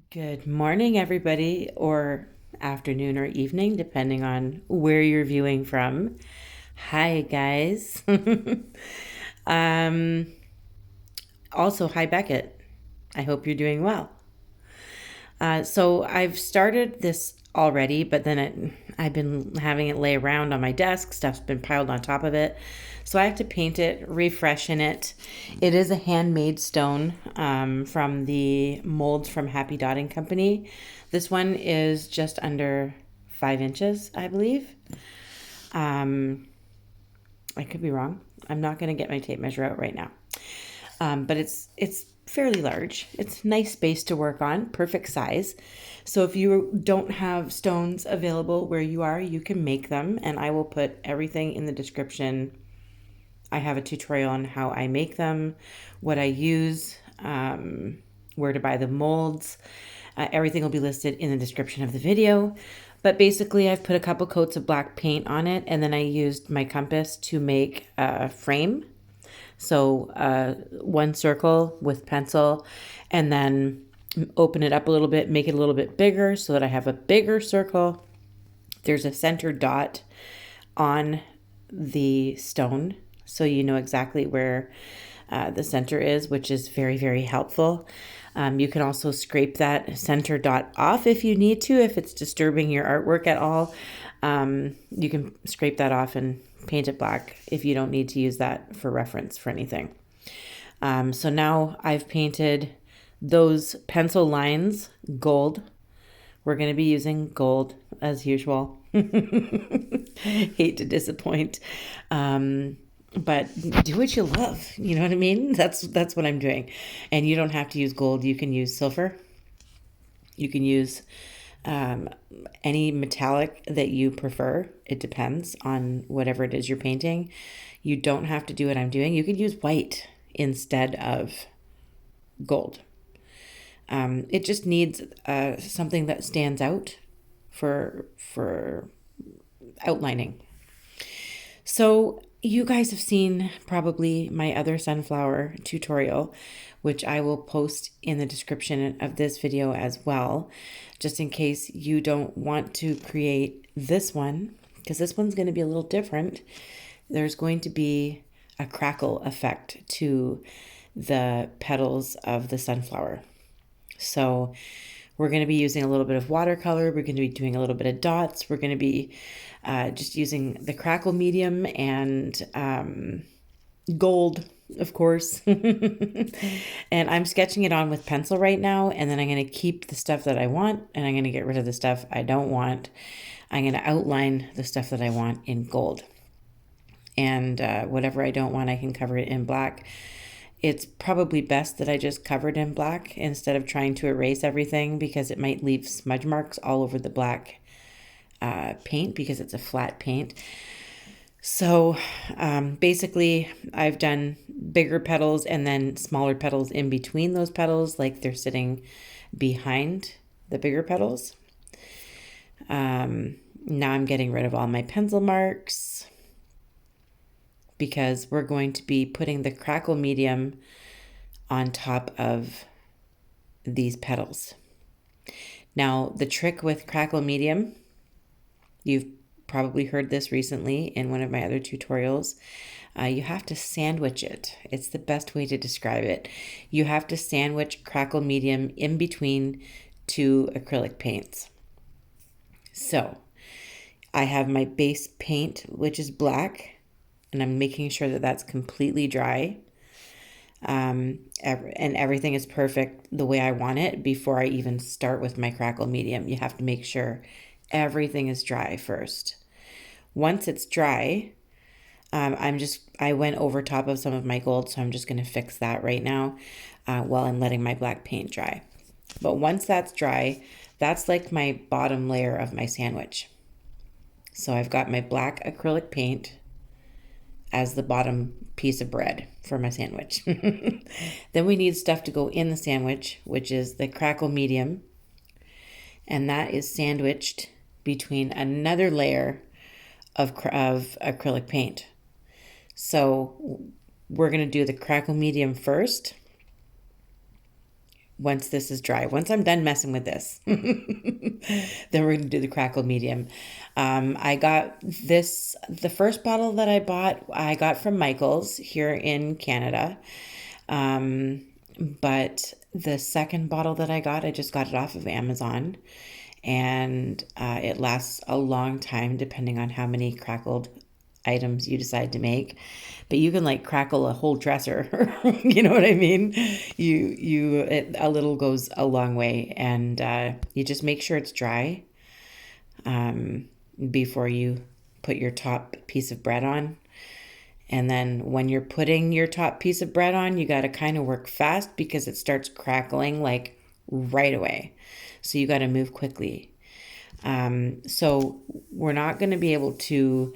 Good morning, everybody, or afternoon or evening, depending on where you're viewing from. Hi, guys. um, Also, hi, Beckett. I hope you're doing well. So I've started this already, but then I've been having it lay around on my desk. Stuff's been piled on top of it. So I have to paint it, refreshen it. It is a handmade stone from the molds from Happy Dotting Company. This one is just under 5 inches, I believe. I could be wrong. I'm not going to get my tape measure out right now. But it's fairly large. It's nice space to work on, perfect size. So if you don't have stones available where you are, you can make them, and I will put everything in the description. I have a tutorial on how I make them, what I use, where to buy the molds. Everything will be listed in the description of the video. But basically, I've put a couple coats of black paint on it, and then I used my compass to make a frame. So one circle with pencil, and then open it up a little bit, make it a little bit bigger so that I have a bigger circle. There's a center dot on the stone, so you know exactly where the center is, which is very, very helpful. You can also scrape that center dot off if you need to, if it's disturbing your artwork at all. You can scrape that off and paint it black if you don't need to use that for reference for anything. So now I've painted those pencil lines gold. We're going to be using gold as usual. Hate to disappoint. But do what you love. You know what I mean? That's what I'm doing. And you don't have to use gold. You can use silver. You can use any metallic that you prefer. It depends on whatever it is you're painting. You don't have to do what I'm doing. You could use white instead of gold. It just needs something that stands out for outlining. So you guys have seen probably my other sunflower tutorial, which I will post in the description of this video as well, just in case you don't want to create this one, because this one's going to be a little different. There's going to be a crackle effect to the petals of the sunflower. So we're going to be using a little bit of watercolor. We're going to be doing a little bit of dots. We're going to be just using the crackle medium and gold, of course. And I'm sketching it on with pencil right now. And then I'm going to keep the stuff that I want, and I'm going to get rid of the stuff I don't want. I'm going to outline the stuff that I want in gold. And whatever I don't want, I can cover it in black. It's probably best that I just cover it in black instead of trying to erase everything, because it might leave smudge marks all over the black paint because it's a flat paint. So basically, I've done bigger petals and then smaller petals in between those petals, like they're sitting behind the bigger petals. Now I'm getting rid of all my pencil marks, because we're going to be putting the crackle medium on top of these petals. Now, the trick with crackle medium, you've probably heard this recently in one of my other tutorials. You have to sandwich it. It's the best way to describe it. You have to sandwich crackle medium in between two acrylic paints. So I have my base paint, which is black, and I'm making sure that that's completely dry. And everything is perfect the way I want it before I even start with my crackle medium. You have to make sure everything is dry first. Once it's dry, I went over top of some of my gold, so I'm just going to fix that right now while I'm letting my black paint dry. But once that's dry, that's like my bottom layer of my sandwich. So I've got my black acrylic paint as the bottom piece of bread for my sandwich. Then we need stuff to go in the sandwich, which is the crackle medium. And that is sandwiched between another layer of acrylic paint. So we're going to do the crackle medium first. once this is dry. Once I'm done messing with this, then we're going to do the Crackle medium. I got this, the first bottle that I got from Michael's here in Canada. But the second bottle that I just got it off of Amazon, and it lasts a long time depending on how many crackled items you decide to make. But you can like crackle a whole dresser. You know what I mean? A little goes a long way, and you just make sure it's dry before you put your top piece of bread on. And then when you're putting your top piece of bread on, you got to kind of work fast because it starts crackling like right away. So you got to move quickly. So we're not going to be able to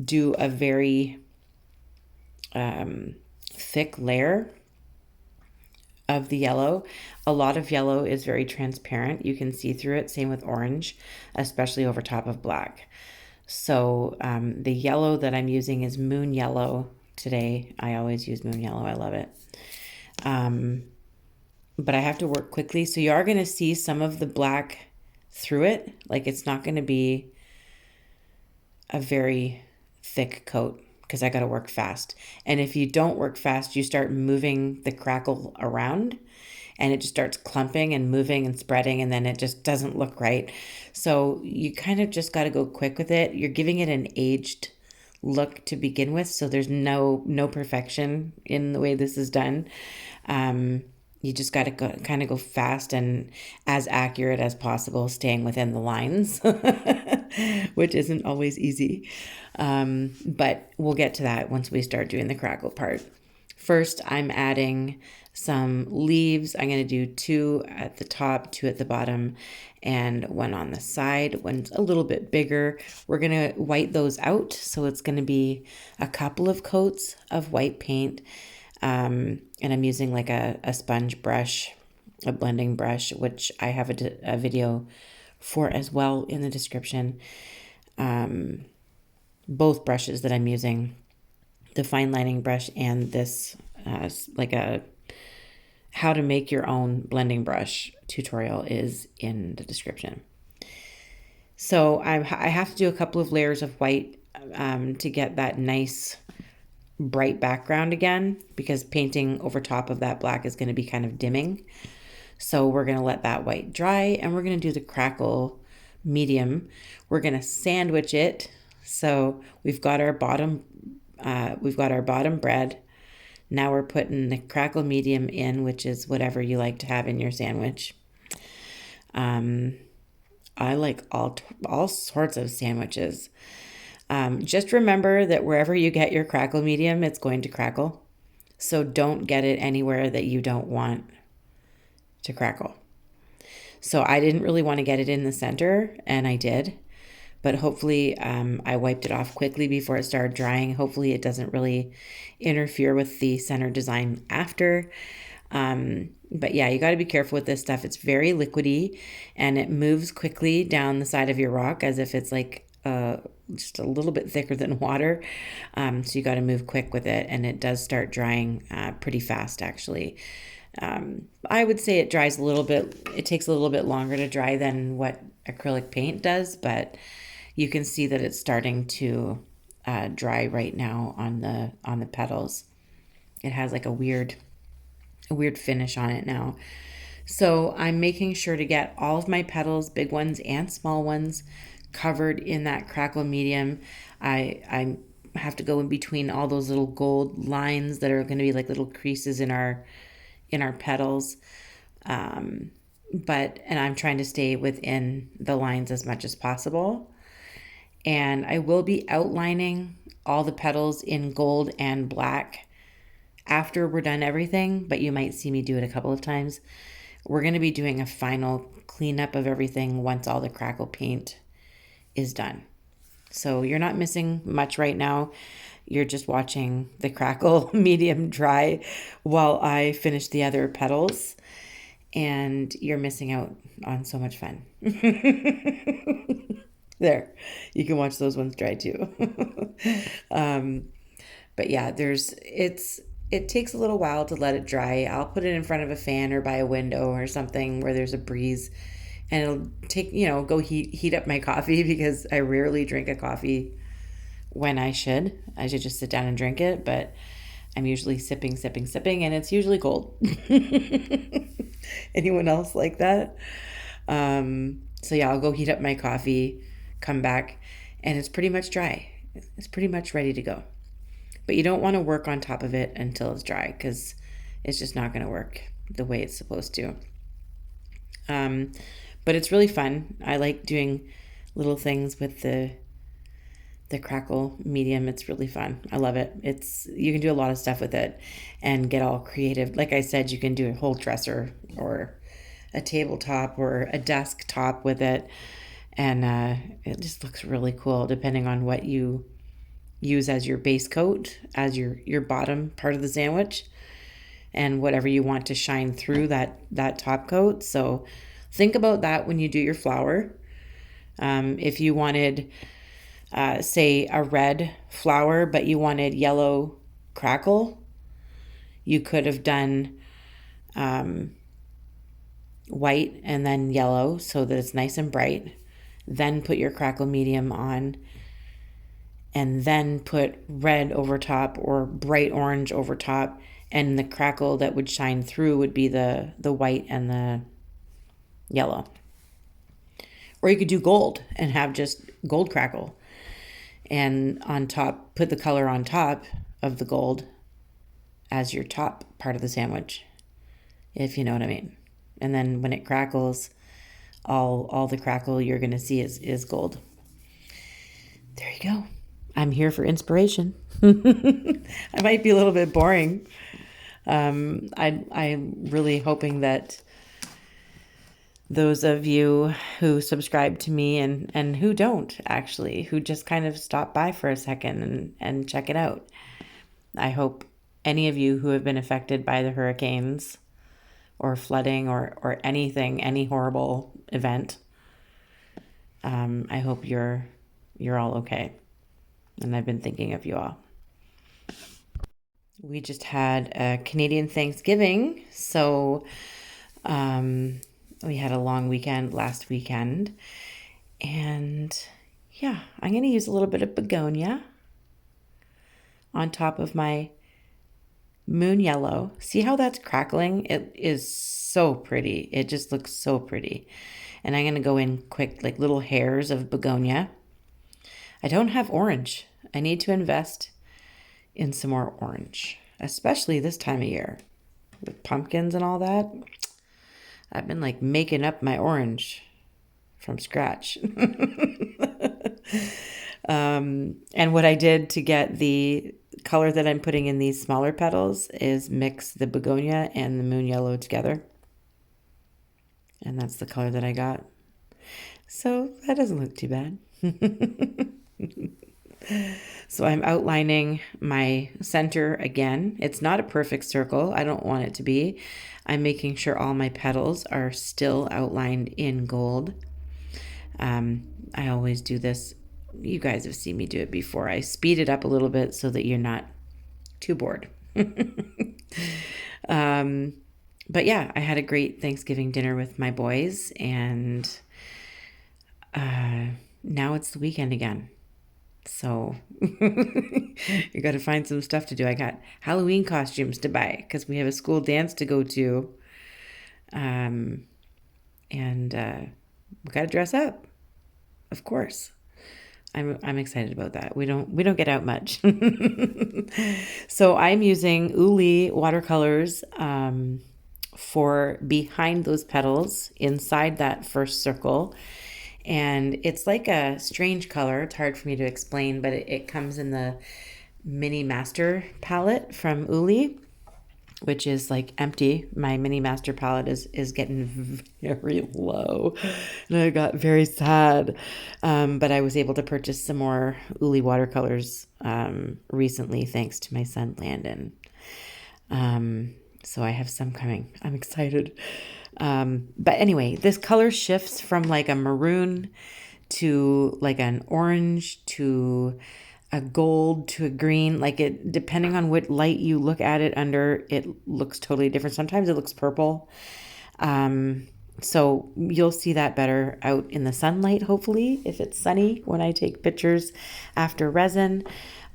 do a very thick layer of the yellow. A lot of yellow is very transparent. You can see through it. Same with orange, especially over top of black. So the yellow that I'm using is moon yellow today. I always use moon yellow. I love it. But I have to work quickly. So you are going to see some of the black through it. Like it's not going to be a very thick coat because I got to work fast. And if you don't work fast, you start moving the crackle around and it just starts clumping and moving and spreading, and then it just doesn't look right. So you kind of just got to go quick with it. You're giving it an aged look to begin with, so there's no perfection in the way this is done. You just got to kind of go fast and as accurate as possible, staying within the lines, which isn't always easy. But we'll get to that once we start doing the crackle part. First, I'm adding some leaves. I'm going to do 2 at the top, 2 at the bottom, and 1 on the side. One's a little bit bigger. We're going to white those out. So it's going to be a couple of coats of white paint. And I'm using like a sponge brush, a blending brush, which I have a video for as well in the description. Both brushes that I'm using, the fine lining brush and this like a how to make your own blending brush tutorial is in the description. So I have to do a couple of layers of white to get that nice bright background again, because painting over top of that black is going to be kind of dimming. So we're going to let that white dry, and we're going to do the crackle medium. We're going to sandwich it. So we've got our bottom bread. Now we're putting the crackle medium in, which is whatever you like to have in your sandwich. I like all sorts of sandwiches. Just remember that wherever you get your crackle medium, it's going to crackle. So don't get it anywhere that you don't want to crackle. So I didn't really want to get it in the center, and I did. But hopefully I wiped it off quickly before it started drying. Hopefully it doesn't really interfere with the center design after. But yeah, you got to be careful with this stuff. It's very liquidy, and it moves quickly down the side of your rock as if it's like just a little bit thicker than water. So you got to move quick with it, and it does start drying pretty fast actually. I would say it dries a little bit. It takes a little bit longer to dry than what acrylic paint does, but you can see that it's starting to dry right now on the petals. It has like a weird finish on it now. So I'm making sure to get all of my petals, big ones and small ones, covered in that crackle medium. I have to go in between all those little gold lines that are going to be like little creases in our petals. And I'm trying to stay within the lines as much as possible. And I will be outlining all the petals in gold and black after we're done everything, but you might see me do it a couple of times. We're going to be doing a final cleanup of everything once all the crackle paint is done. So you're not missing much right now. You're just watching the crackle medium dry while I finish the other petals, and you're missing out on so much fun. There, you can watch those ones dry too. But yeah, it's it takes a little while to let it dry. I'll put it in front of a fan or by a window or something where there's a breeze, and it'll take, go heat up my coffee because I rarely drink a coffee when I should. I should just sit down and drink it, but I'm usually sipping, and it's usually cold. Anyone else like that? So yeah, I'll go heat up my coffee, come back, and it's pretty much dry. It's pretty much ready to go. But you don't want to work on top of it until it's dry because it's just not going to work the way it's supposed to. But it's really fun. I like doing little things with the Crackle medium. It's really fun. I love it. You can do a lot of stuff with it and get all creative. Like I said, you can do a whole dresser or a tabletop or a desktop with it. And it just looks really cool depending on what you use as your base coat, as your bottom part of the sandwich, and whatever you want to shine through that top coat. So think about that when you do your flower. If you wanted, say, a red flower, but you wanted yellow crackle, you could have done white and then yellow so that it's nice and bright. Then put your crackle medium on, and then put red over top or bright orange over top, and the crackle that would shine through would be the white and the yellow. Or you could do gold and have just gold crackle, and on top put the color on top of the gold as your top part of the sandwich, if you know what I mean. And then when it crackles, all the crackle you're going to see is gold. There you go. I'm here for inspiration. I might be a little bit boring. I'm really hoping that those of you who subscribe to me and who don't actually, who just kind of stop by for a second and check it out. I hope any of you who have been affected by the hurricanes or flooding or anything, any horrible event, I hope you're all okay. And I've been thinking of you all. We just had a Canadian Thanksgiving, so we had a long weekend last weekend. And yeah, I'm going to use a little bit of begonia on top of my moon yellow. See how that's crackling? It is so pretty. It just looks so pretty. And I'm going to go in quick, like little hairs of begonia. I don't have orange. I need to invest in some more orange, especially this time of year with pumpkins and all that. I've been like making up my orange from scratch. And what I did to get the color that I'm putting in these smaller petals is mix the begonia and the moon yellow together. And that's the color that I got. So that doesn't look too bad. So I'm outlining my center again. It's not a perfect circle. I don't want it to be. I'm making sure all my petals are still outlined in gold. I always do this. You guys have seen me do it before. I speed it up a little bit so that you're not too bored. But yeah, I had a great Thanksgiving dinner with my boys, and now it's the weekend again. So you got to find some stuff to do. I got Halloween costumes to buy because we have a school dance to go to. And we got to dress up, of course. I'm excited about that. We don't get out much. So I'm using Iuilewatercolours for behind those petals inside that first circle. And it's like a strange color. It's hard for me to explain, but it comes in the Mini Master palette from Iuile, which is like empty. My Mini Master palette is getting very low, and I got very sad. But I was able to purchase some more Iuilewatercolours recently, thanks to my son Landon. So I have some coming. I'm excited. But anyway, this color shifts from like a maroon to like an orange to a gold to a green, like it, depending on what light you look at it under, it looks totally different. Sometimes it looks purple. So you'll see that better out in the sunlight, hopefully, if it's sunny when I take pictures after resin.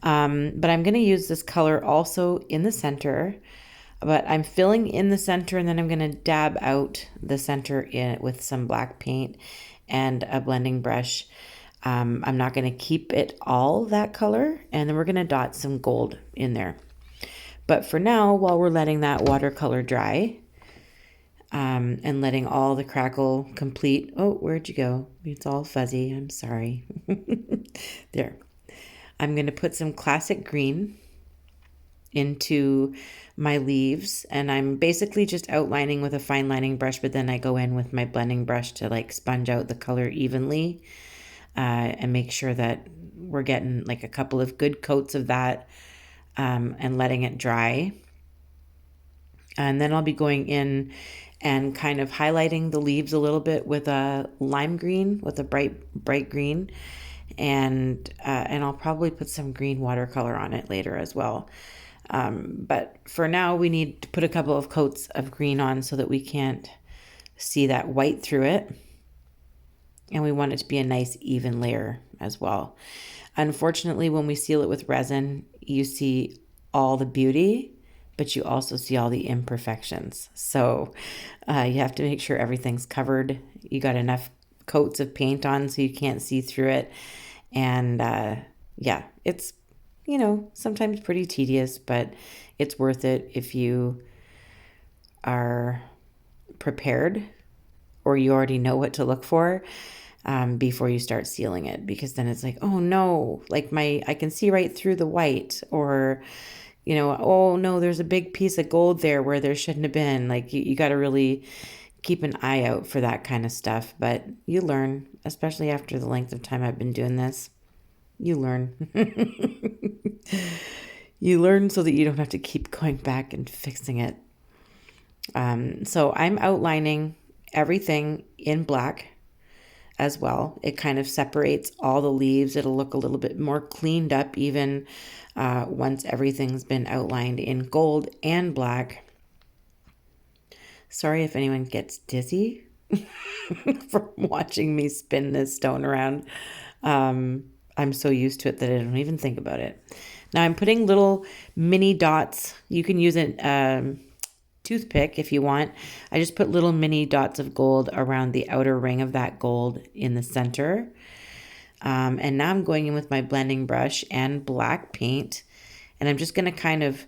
But I'm going to use this color also in the center, but I'm filling in the center and then I'm going to dab out the center in with some black paint and a blending brush. I'm not going to keep it all that color, and then we're going to dot some gold in there. But for now, while we're letting that watercolor dry, and letting all the crackle complete. Oh, where'd you go? It's all fuzzy. I'm sorry. There. I'm going to put some classic green into my leaves, and I'm basically just outlining with a fine lining brush, but then I go in with my blending brush to like sponge out the color evenly, and make sure that we're getting like a couple of good coats of that, and letting it dry. And then I'll be going in and kind of highlighting the leaves a little bit with a lime green, with a bright green. And I'll probably put some green watercolor on it later as well. But for now, we need to put a couple of coats of green on so that we can't see that white through it. And we want it to be a nice even layer as well. Unfortunately, when we seal it with resin, you see all the beauty, but you also see all the imperfections. So you have to make sure everything's covered. You got enough coats of paint on so you can't see through it. And yeah, it's, sometimes pretty tedious, but it's worth it if you are prepared or you already know what to look for before you start sealing it, because then it's like, oh no, like I can see right through the white, or oh no, there's a big piece of gold there where there shouldn't have been. Like you got to really keep an eye out for that kind of stuff. But you learn, especially after the length of time I've been doing this, you learn. You learn so that you don't have to keep going back and fixing it. So I'm outlining everything in black as well. It kind of separates all the leaves. It'll look a little bit more cleaned up even once everything's been outlined in gold and black. Sorry if anyone gets dizzy from watching me spin this stone around. I'm so used to it that I don't even think about it. Now I'm putting little mini dots. You can use a toothpick if you want. I just put little mini dots of gold around the outer ring of that gold in the center. And now I'm going in with my blending brush and black paint, and I'm just going to kind of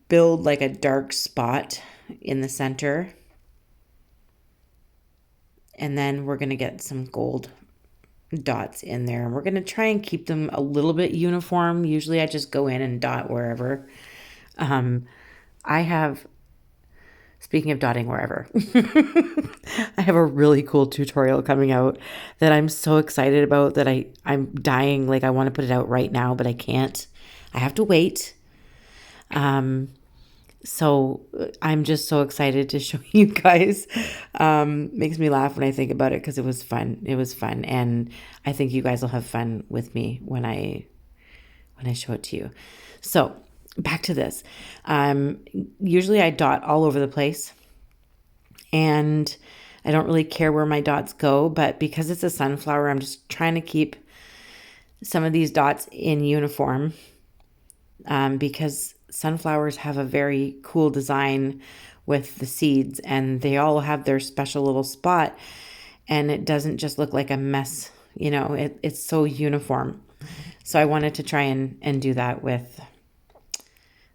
build like a dark spot in the center. And then we're going to get some gold dots in there. We're going to try and keep them a little bit uniform. Usually I just go in and dot wherever. Speaking of dotting wherever, I have a really cool tutorial coming out that I'm so excited about that I'm dying. Like I want to put it out right now, but I can't. I have to wait. So I'm just so excited to show you guys. Makes me laugh when I think about it because it was fun. It was fun. And I think you guys will have fun with me when I show it to you. So back to this. Usually I dot all over the place, and I don't really care where my dots go, but because it's a sunflower, I'm just trying to keep some of these dots in uniform, because sunflowers have a very cool design with the seeds, and they all have their special little spot, and it doesn't just look like a mess. It's so uniform. So I wanted to try and do that with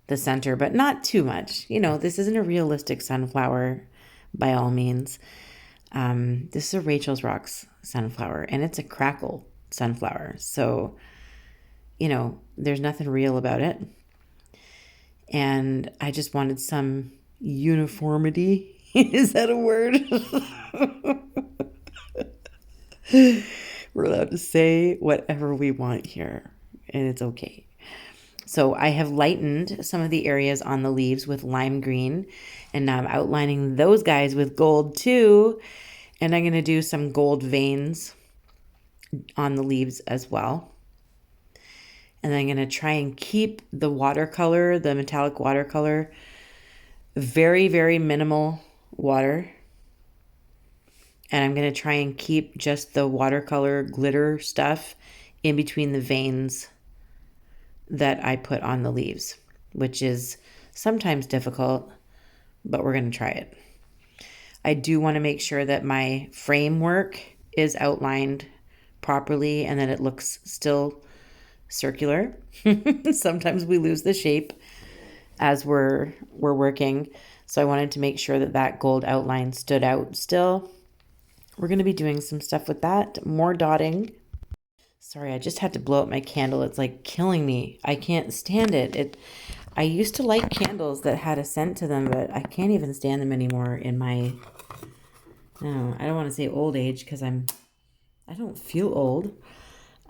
the center, but not too much. This isn't a realistic sunflower by all means. This is a Rachel's Rocks sunflower, and it's a Crackle sunflower. So, there's nothing real about it. And I just wanted some uniformity. Is that a word? We're allowed to say whatever we want here, and it's okay. So I have lightened some of the areas on the leaves with lime green, and now I'm outlining those guys with gold too. And I'm going to do some gold veins on the leaves as well. And then I'm going to try and keep the watercolor, the metallic watercolor, very, very minimal water. And I'm going to try and keep just the watercolor glitter stuff in between the veins that I put on the leaves, which is sometimes difficult, but we're going to try it. I do want to make sure that my framework is outlined properly and that it looks still circular. Sometimes we lose the shape as we're working. So I wanted to make sure that that gold outline stood out still. We're going to be doing some stuff with that, more dotting. Sorry, I just had to blow out my candle. It's like killing me. I can't stand it. I used to like candles that had a scent to them, but I can't even stand them anymore in my, no, I don't want to say old age because I don't feel old.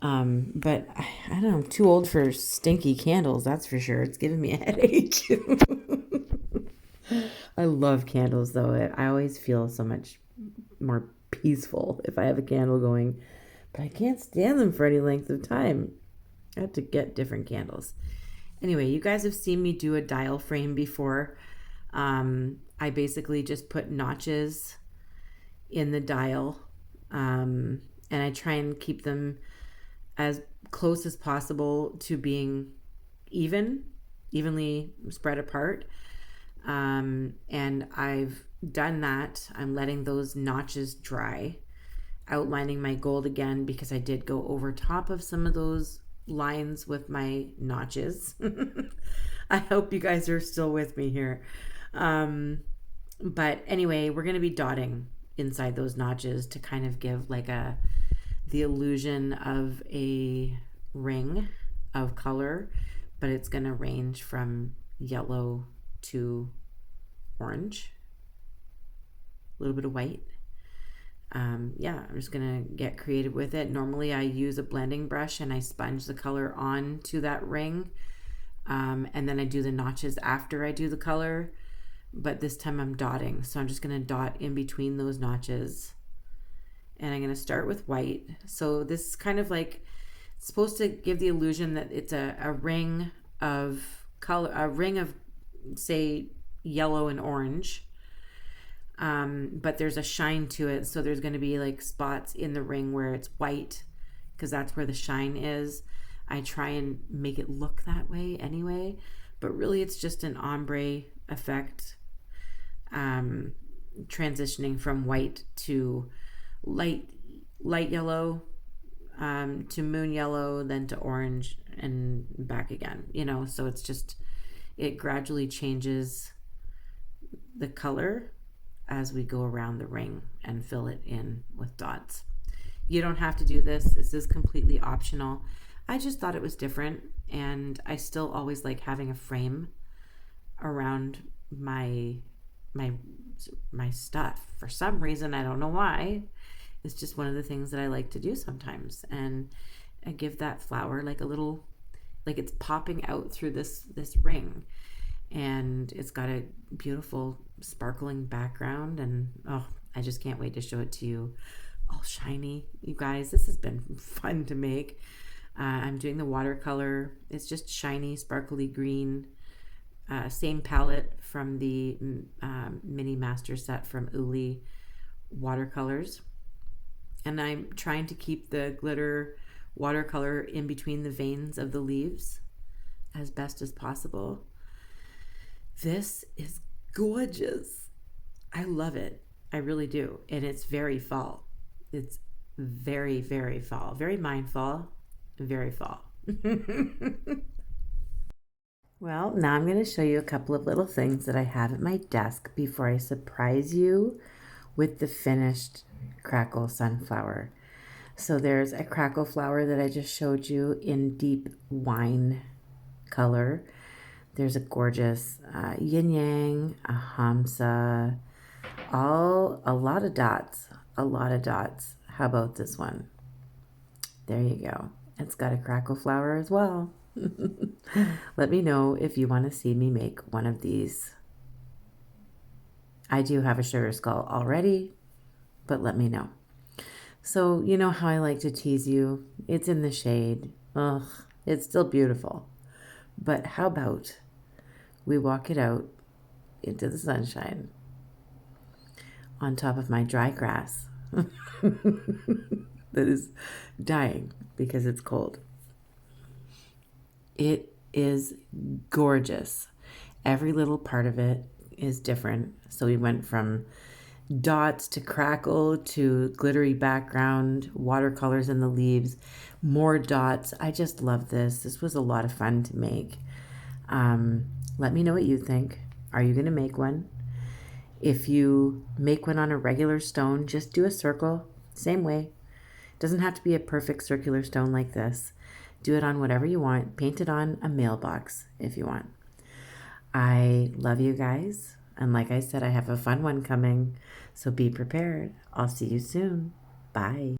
But I don't know, I'm too old for stinky candles, that's for sure. It's giving me a headache. I love candles though. I always feel so much more peaceful if I have a candle going, but I can't stand them for any length of time. I have to get different candles. Anyway, you guys have seen me do a dial frame before. I basically just put notches in the dial, and I try and keep them as close as possible to being evenly spread apart. And I've done that. I'm letting those notches dry, outlining my gold again because I did go over top of some of those lines with my notches. I hope you guys are still with me here. But anyway, we're going to be dotting inside those notches to kind of give like the illusion of a ring of color, but it's going to range from yellow to orange, a little bit of white. Yeah, I'm just gonna get creative with it. Normally I use a blending brush and I sponge the color onto that ring, and then I do the notches after I do the color, but this time I'm dotting, so I'm just gonna dot in between those notches, and I'm gonna start with white. So this is kind of like, it's supposed to give the illusion that it's a ring of color, a ring of, say, yellow and orange, but there's a shine to it, so there's going to be like spots in the ring where it's white because that's where the shine is. I try and make it look that way anyway, but really it's just an ombre effect, transitioning from white to light yellow, to moon yellow, then to orange and back again, so it's just, it gradually changes the color as we go around the ring and fill it in with dots. You don't have to do this. This is completely optional. I just thought it was different, and I still always like having a frame around my stuff. For some reason, I don't know why. It's just one of the things that I like to do sometimes, and I give that flower like a little, like it's popping out through this ring, and it's got a beautiful sparkling background, and oh, I just can't wait to show it to you all shiny. You guys, this has been fun to make. I'm doing the watercolor. It's just shiny, sparkly green. Same palette from the mini master set from Iuilewatercolours. And I'm trying to keep the glitter watercolor in between the veins of the leaves as best as possible. This is gorgeous. I love it. I really do. And it's very fall. It's very, very fall. Very mindful. Very fall. Well, now I'm going to show you a couple of little things that I have at my desk before I surprise you with the finished Crackle Sunflower. So there's a Crackle flower that I just showed you in deep wine color. There's a gorgeous yin yang, a hamsa, a lot of dots, How about this one? There you go. It's got a Crackle flower as well. Let me know if you want to see me make one of these. I do have a sugar skull already, but let me know. So you know how I like to tease you. It's in the shade. Ugh, It's still beautiful. But how about we walk it out into the sunshine on top of my dry grass that is dying because it's cold. It is gorgeous. Every little part of it is different. So we went from dots to crackle to glittery background, watercolors in the leaves, more dots. I just love this. This was a lot of fun to make. Let me know what you think. Are you going to make one? If you make one on a regular stone, just do a circle, same way. It doesn't have to be a perfect circular stone like this. Do it on whatever you want. Paint it on a mailbox if you want. I love you guys. And like I said, I have a fun one coming. So be prepared. I'll see you soon. Bye.